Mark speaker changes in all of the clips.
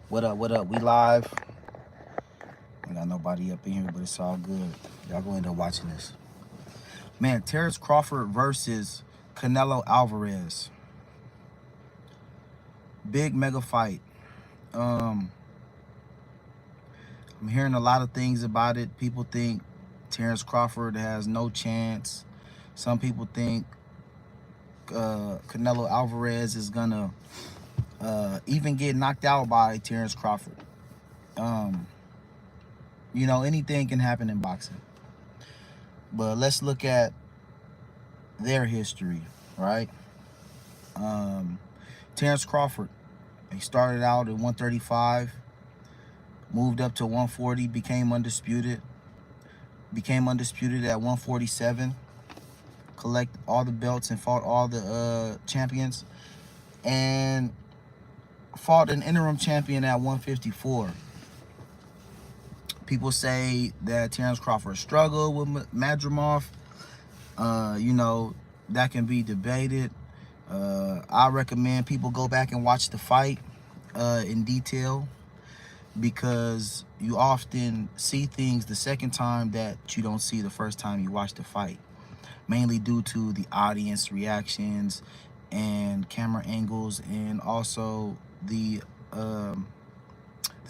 Speaker 1: What up, what up? We live. Ain't got nobody up in here, but it's all good. Y'all go end up watching this. Man, Terrence Crawford versus Canelo Alvarez. Big mega fight. I'm hearing a lot of things about it. People think Terrence Crawford has no chance. Some people think Canelo Alvarez is gonna even get knocked out by Terrence Crawford. You know, anything can happen in boxing. But let's look at their history, right? Terrence Crawford, he started out at 135, moved up to 140, became undisputed at 147, collect all the belts and fought all the champions, and fought an interim champion at 154. People say that Terrence Crawford struggled with Madrimov. You know, that can be debated. I recommend people go back and watch the fight in detail, because you often see things the second time that you don't see the first time you watch the fight, mainly due to the audience reactions and camera angles, and also the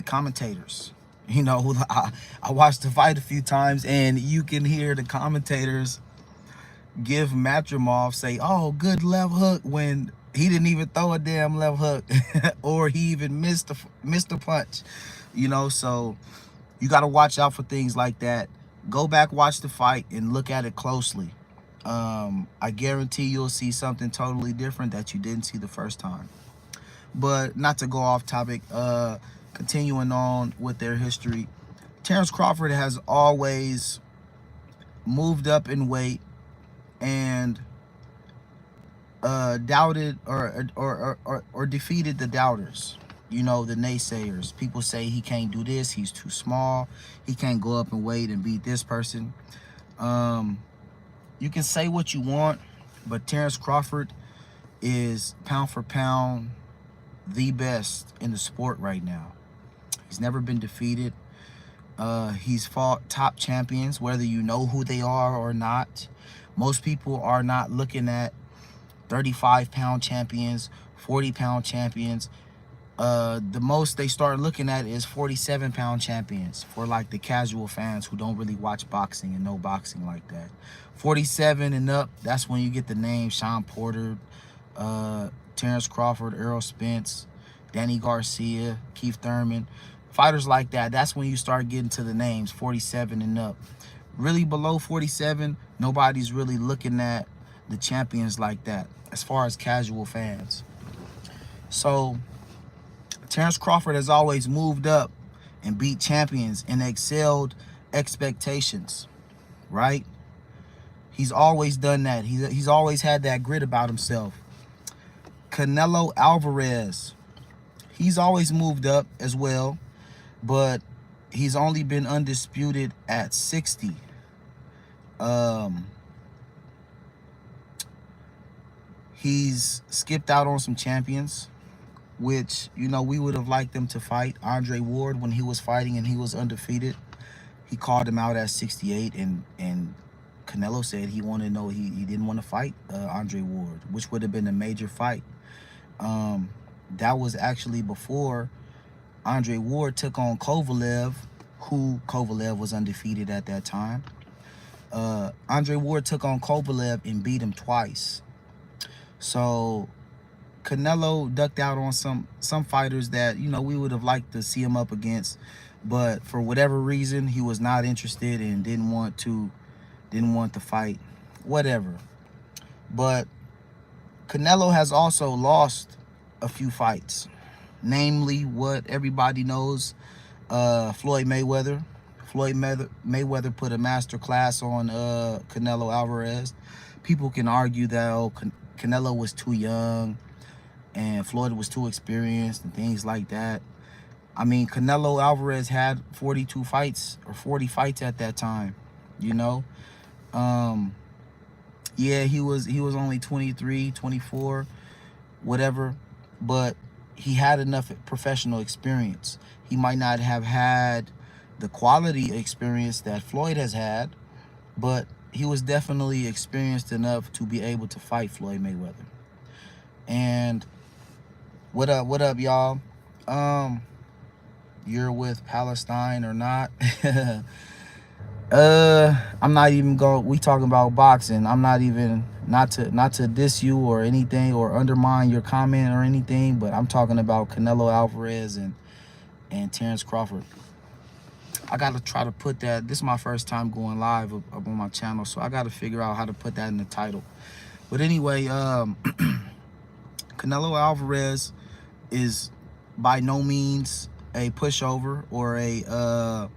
Speaker 1: commentators. You know, I watched the fight a few times, and you can hear the commentators give Madrimov say, "Oh, good left hook," when he didn't even throw a damn left hook, or he even missed a punch. You know, so you got to watch out for things like that. Go back, watch the fight, and look at it closely. I guarantee you'll see something totally different that you didn't see the first time. But not to go off topic, continuing on with their history, Terrence Crawford has always moved up in weight and doubted or defeated the doubters. You know, the naysayers. People say he can't do this, he's too small, he can't go up in weight and beat this person. You can say what you want, but Terrence Crawford is pound for pound the best in the sport right now. He's never been defeated. He's fought top champions, whether you know who they are or not. Most people are not looking at 35-pound champions, 40-pound champions. The most they start looking at is 47-pound champions, for like the casual fans who don't really watch boxing and know boxing like that. 47 and up, that's when you get the name Sean Porter, Terrence Crawford, Errol Spence, Danny Garcia, Keith Thurman. Fighters like that, that's when you start getting to the names 47 and up. Really below 47, nobody's really looking at the champions like that as far as casual fans. So Terrence Crawford has always moved up and beat champions and excelled expectations, right? He's always done that. He's always had that grit about himself. Canelo Alvarez, he's always moved up as well, but he's only been undisputed at 60. He's skipped out on some champions, which, you know, we would have liked them to fight. Andre Ward, when he was fighting and he was undefeated, he called him out at 68, and Canelo said he wanted to know, he didn't want to fight Andre Ward, which would have been a major fight. That was actually before Andre Ward took on Kovalev, who Kovalev was undefeated at that time. Andre Ward took on Kovalev and beat him twice. So Canelo ducked out on some fighters that, you know, we would have liked to see him up against, but for whatever reason he was not interested and didn't want to fight, whatever. But Canelo has also lost a few fights, namely what everybody knows, Floyd Mayweather. Mayweather put a master class on Canelo Alvarez. People can argue that Canelo was too young and Floyd was too experienced and things like that. I mean, Canelo Alvarez had 42 fights or 40 fights at that time, you know. Yeah, he was only 23, 24, whatever, but he had enough professional experience. He might not have had the quality experience that Floyd has had, but he was definitely experienced enough to be able to fight Floyd Mayweather. And what up, y'all? You're with Palestine or not? I'm not even going. We talking about boxing. I'm not even not to diss you or anything or undermine your comment or anything, but I'm talking about Canelo Alvarez and Terence Crawford. I gotta try to put that. This is my first time going live up on my channel, so I gotta figure out how to put that in the title. But anyway, Canelo Alvarez is by no means a pushover or a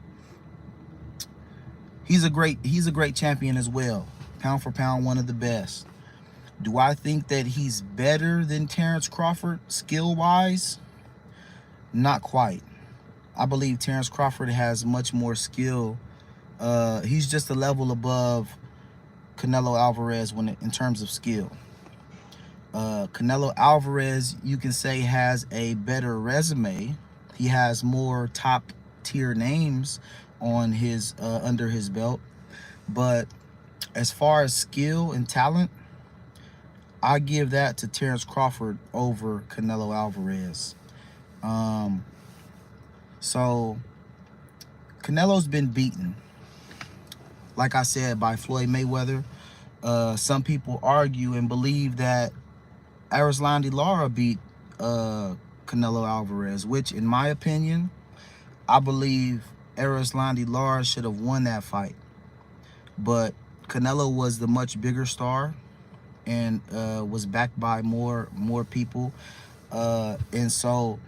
Speaker 1: he's a great champion as well. Pound for pound, one of the best. Do I think that he's better than Terence Crawford skill-wise? Not quite. I believe Terence Crawford has much more skill. He's just a level above Canelo Alvarez in terms of skill. Canelo Alvarez, you can say, has a better resume. He has more top tier names on his under his belt, but as far as skill and talent, I give that to Terence Crawford over Canelo Alvarez. So Canelo's been beaten, like I said, by Floyd Mayweather. Some people argue and believe that Erislandy Lara beat Canelo Alvarez, which in my opinion, I believe Erislandy Lara should have won that fight. But Canelo was the much bigger star and was backed by more people. And so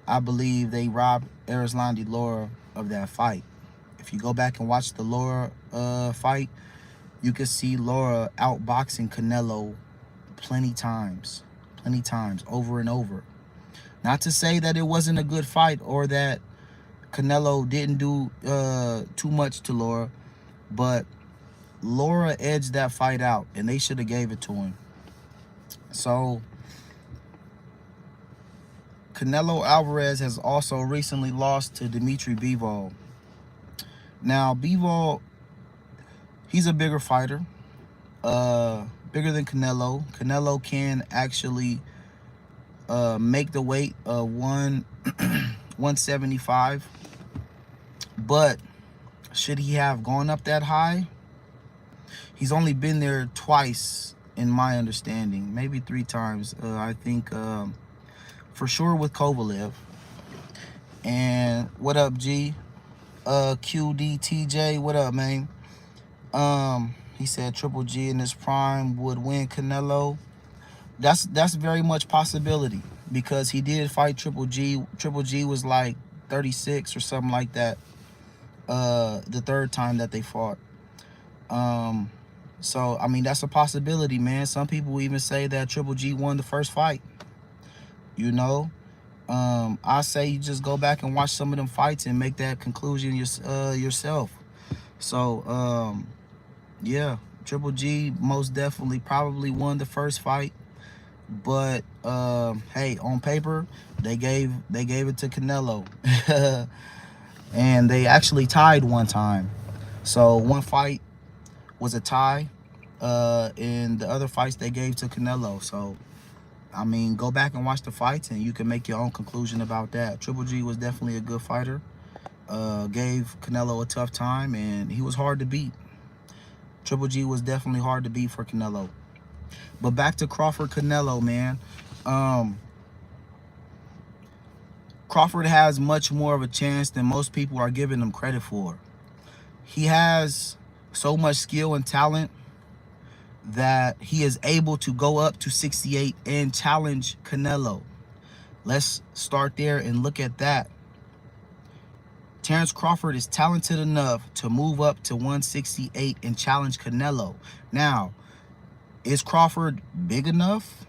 Speaker 1: I believe they robbed Erislandy Lara of that fight. If you go back and watch the Lara fight, you can see Lara outboxing Canelo plenty times, over and over. Not to say that it wasn't a good fight or that Canelo didn't do too much to Lara, but Lara edged that fight out, and they should have gave it to him. So Canelo Alvarez has also recently lost to Dimitri Bivol. Now, Bivol, he's a bigger fighter, bigger than Canelo. Canelo can actually make the weight 175, but should he have gone up that high? He's only been there twice, in my understanding, maybe 3 times. I think for sure with Kovalev. And what up, G? QDTJ, what up, man? He said Triple G in his prime would win Canelo. That's very much possibility, because he did fight Triple G. Triple G was like 36 or something like that the third time that they fought. So I mean, that's a possibility, man. Some people even say that Triple G won the first fight. You know, I say you just go back and watch some of them fights and make that conclusion yourself. So yeah, Triple G most definitely probably won the first fight, but hey, on paper they gave it to Canelo. And they actually tied one time. So one fight was a tie, and the other fights they gave to Canelo. So I mean, go back and watch the fights and you can make your own conclusion about that. Triple G was definitely a good fighter, gave Canelo a tough time, and he was hard to beat. Triple G was definitely hard to beat for Canelo. But back to Crawford Canelo, man. Crawford has much more of a chance than most people are giving him credit for. He has so much skill and talent that he is able to go up to 68 and challenge Canelo. Let's start there and look at that. Terence Crawford is talented enough to move up to 168 and challenge Canelo. Now, is Crawford big enough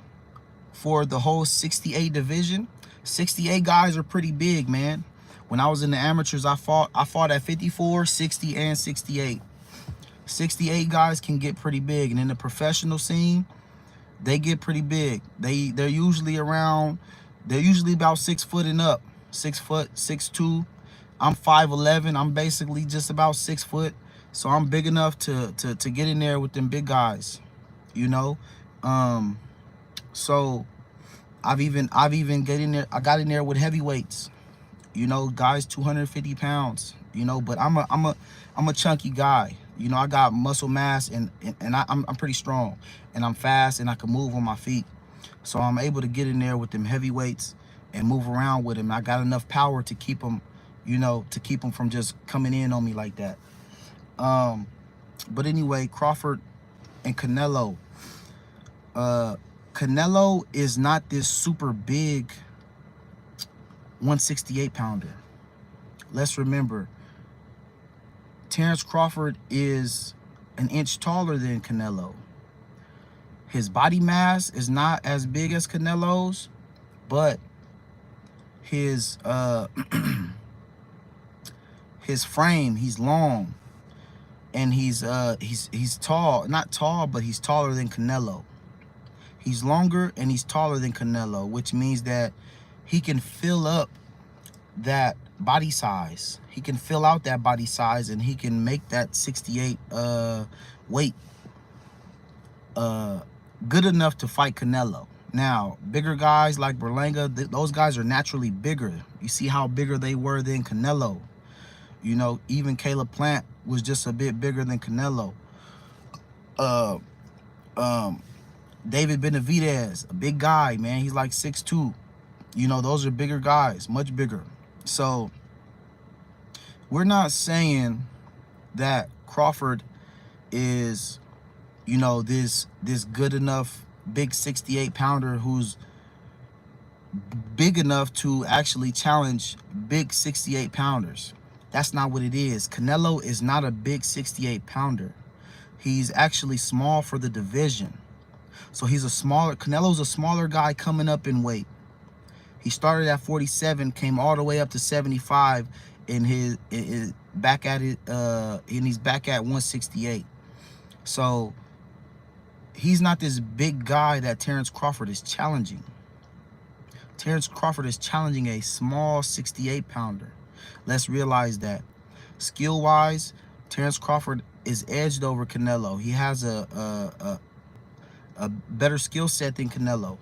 Speaker 1: for the whole 68 division? 68 guys are pretty big, man. When I was in the amateurs, I fought at 54, 60, and 68. 68 guys can get pretty big, and in the professional scene, they get pretty big. They're usually around They're usually about 6 foot and up. 6 foot, 6'2". I'm 5'11". I'm basically just about 6 foot. So I'm big enough to get in there with them big guys, you know. So I've even get in there. I got in there with heavyweights, you know, guys 250 pounds, you know. But I'm a chunky guy, you know. I got muscle mass, and I'm pretty strong, and I'm fast, and I can move on my feet. So I'm able to get in there with them heavyweights and move around with them. I got enough power to keep them, you know, to keep them from just coming in on me like that. But anyway, Crawford and Canelo. Canelo is not this super big 168 pounder. Let's remember, Terrence Crawford is an inch taller than Canelo. His body mass is not as big as Canelo's, but his his frame, he's long, and he's tall. Not tall, but he's taller than Canelo. He's longer and he's taller than Canelo, which means that he can fill up that body size. He can fill out that body size, and he can make that 68 weight good enough to fight Canelo. Now, bigger guys like Berlanga, those guys are naturally bigger. You see how bigger they were than Canelo. You know, even Caleb Plant was just a bit bigger than Canelo. David Benavidez, a big guy, man. He's like 6'2". You know, those are bigger guys, much bigger. So we're not saying that Crawford is, you know, this good enough big 68 pounder who's big enough to actually challenge big 68 pounders. That's not what it is. Canelo is not a big 68 pounder. He's actually small for the division. So he's a smaller, Canelo's a smaller guy coming up in weight. He started at 47, came all the way up to 75 in his back at it, and he's back at 168. So he's not this big guy that Terrence Crawford is challenging. Terrence Crawford is challenging a small 68 pounder. Let's realize that. Skill-wise, Terrence Crawford is edged over Canelo. He has a better skill set than Canelo.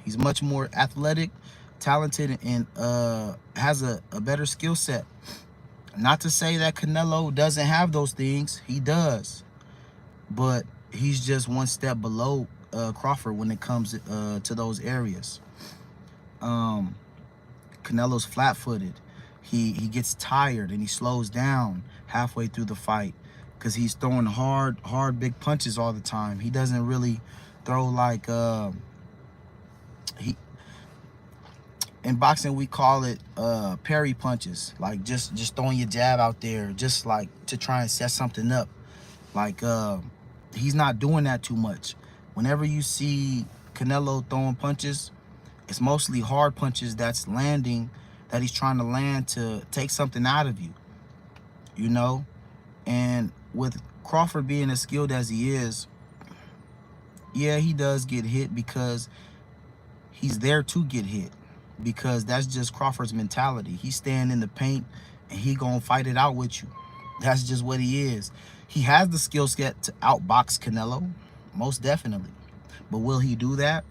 Speaker 1: He's much more athletic, talented, and has a better skill set. Not to say that Canelo doesn't have those things. He does. But he's just one step below Crawford when it comes to those areas. Canelo's flat-footed. He gets tired and he slows down halfway through the fight because he's throwing hard, big punches all the time. He doesn't really throw like in boxing we call it parry punches, like just throwing your jab out there just like to try and set something up. Like he's not doing that too much. Whenever you see Canelo throwing punches, it's mostly hard punches that's landing, that he's trying to land to take something out of you, you know. And with Crawford being as skilled as he is, yeah, he does get hit because he's there to get hit, because that's just Crawford's mentality. He's staying in the paint and he gonna fight it out with you. That's just what he is. He has the skill set to outbox Canelo, most definitely. But will he do that?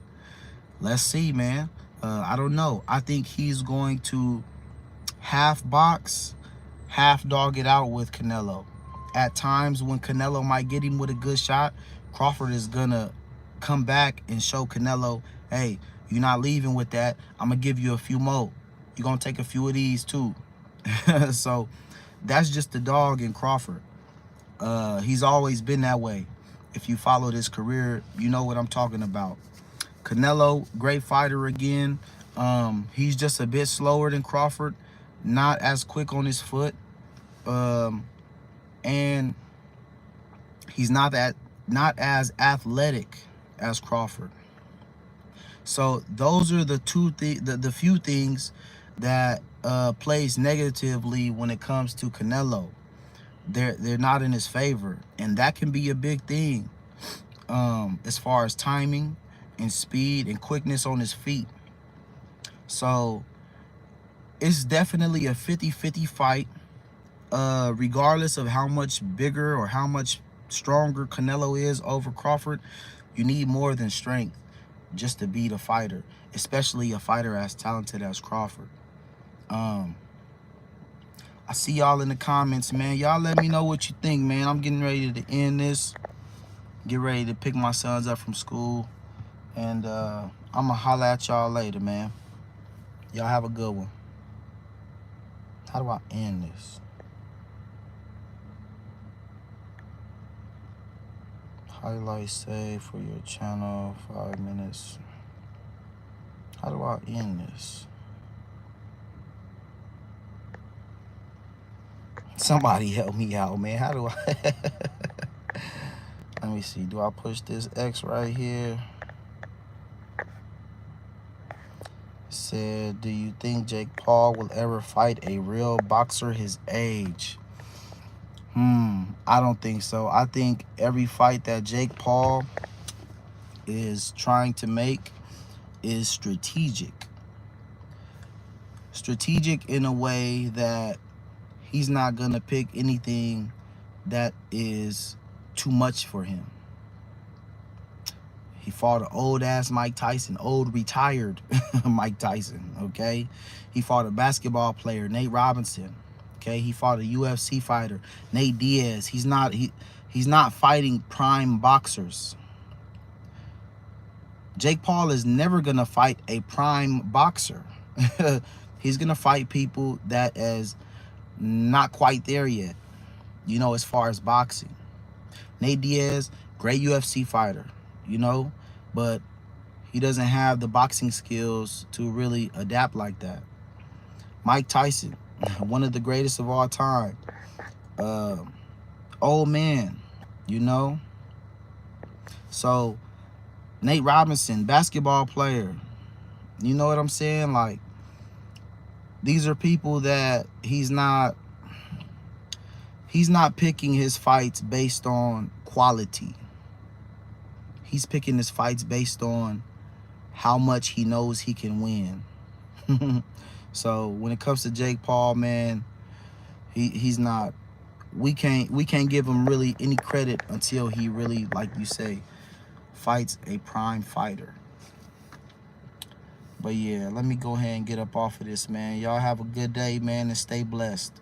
Speaker 1: Let's see, man. I don't know. I think he's going to half box, half dog it out with Canelo. At times when Canelo might get him with a good shot, Crawford is gonna come back and show Canelo, hey, you're not leaving with that. I'm gonna give you a few more. You're gonna take a few of these too. So that's just the dog in Crawford. He's always been that way. If you followed his career, you know what I'm talking about. Canelo, great fighter again. He's just a bit slower than Crawford, not as quick on his foot, and he's not as athletic as Crawford. So those are the the few things that plays negatively when it comes to Canelo. They're not in his favor, and that can be a big thing as far as timing and speed and quickness on his feet. So it's definitely a 50-50 fight. Regardless of how much bigger or how much stronger Canelo is over Crawford, you need more than strength just to beat a fighter, especially a fighter as talented as Crawford. I see y'all in the comments, man. Y'all let me know what you think, man. I'm getting ready to end this, get ready to pick my sons up from school, and I'm gonna holla at y'all later, man. Y'all have a good one. How do I end this? Highlight save for your channel, 5 minutes. How do I end this? Somebody help me out, man. How do I? Let me see. Do I push this X right here? Said, do you think Jake Paul will ever fight a real boxer his age? I don't think so. I think every fight that Jake Paul is trying to make is strategic. Strategic in a way that he's not going to pick anything that is too much for him. He fought an old-ass Mike Tyson, old retired Mike Tyson, okay? He fought a basketball player, Nate Robinson, okay? He fought a UFC fighter, Nate Diaz. He's not fighting prime boxers. Jake Paul is never going to fight a prime boxer. He's going to fight people that is not quite there yet, you know, as far as boxing. Nate Diaz, great UFC fighter, you know, but he doesn't have the boxing skills to really adapt like that. Mike Tyson, one of the greatest of all time. Old man, you know. So, Nate Robinson, basketball player. You know what I'm saying? Like, these are people that he's not picking his fights based on quality. He's picking his fights based on how much he knows he can win. So when it comes to Jake Paul, man, he's not. We can't give him really any credit until he really, like you say, fights a prime fighter. But yeah, let me go ahead and get up off of this, man. Y'all have a good day, man, and stay blessed.